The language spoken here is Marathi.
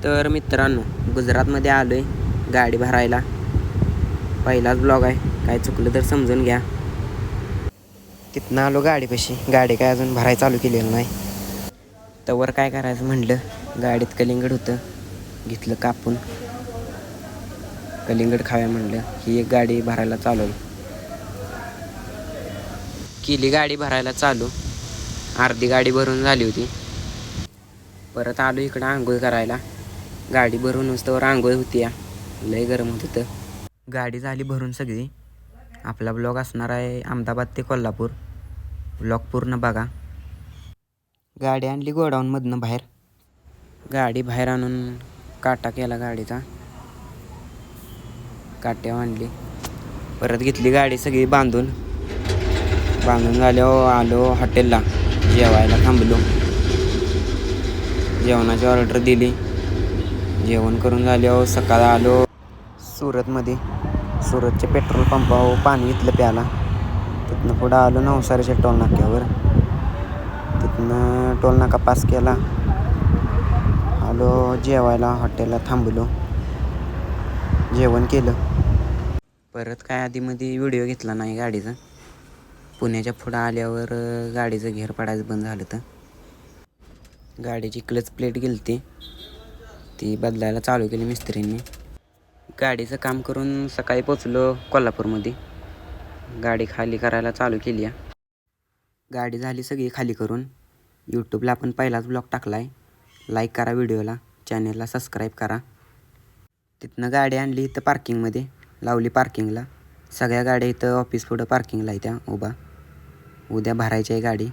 तर मित्रांनो, गुजरातमध्ये आलो आहे गाडी भरायला. पहिलाच ब्लॉग आहे, काय चुकलं तर समजून घ्या. तिथनं आलो गाडीपाशी. गाडी काय अजून भरायला चालू केलेलं नाही. तवर काय करायचं म्हणलं, गाडीत कलिंगड होतं, घेतलं कापून. कलिंगड खाव्या म्हणलं. ही एक गाडी भरायला चालू केली. गाडी भरायला चालू. अर्धी गाडी भरून झाली होती. परत आलो इकडं आंघोळ करायला. गाडी भरून नुसतं आंघोळ होती या, लय गरम होत होतं. गाडी झाली भरून सगळी. आपला ब्लॉग असणार आहे अहमदाबाद ते कोल्हापूर. ब्लॉग पूर्ण बघा. गाडी आणली गोडाऊनमधनं बाहेर. गाडी बाहेर आणून काटा केला गाडीचा. काट्या आणली. परत घेतली गाडी सगळी बांधून झाल्यावर आलो हॉटेलला जेवायला. थांबलो, जेवणाची ऑर्डर दिली. जेवण करून झाल्यावर सकाळी आलो सुरतमध्ये. सुरतच्या पेट्रोल पंपावर पाणी घेतलं प्यायला. तिथनं पुढं आलो नवसारीच्या टोल नाक्यावर. तिथनं टोल नाका पास केला. आलो जेवायला हॉटेलला. थांबलो, जेवण केलं. परत काय आधीमध्ये व्हिडिओ घेतला नाही गाडीचा. पुण्याच्या पुढं आल्यावर गाडीचं घेर पडायचं बंद झालं. तर गाडीची क्लच प्लेट गेलती, ती बदलायला चालू केली मिस्त्रींनी. गाडीचं काम करून सकाळी पोचलो कोल्हापूरमध्ये. गाडी खाली करायला चालू केली. गाडी झाली सगळी खाली करून. यूट्यूबला आपण पहिलाच ब्लॉग टाकला आहे. लाईक करा व्हिडिओला, चॅनेलला सबस्क्राईब करा. तिथनं गाडी आणली इथं पार्किंगमध्ये, लावली पार्किंगला. सगळ्या गाड्या इथं ऑफिस पुढं पार्किंगला आहे त्या उभा. उद्या भरायची आहे गाडी.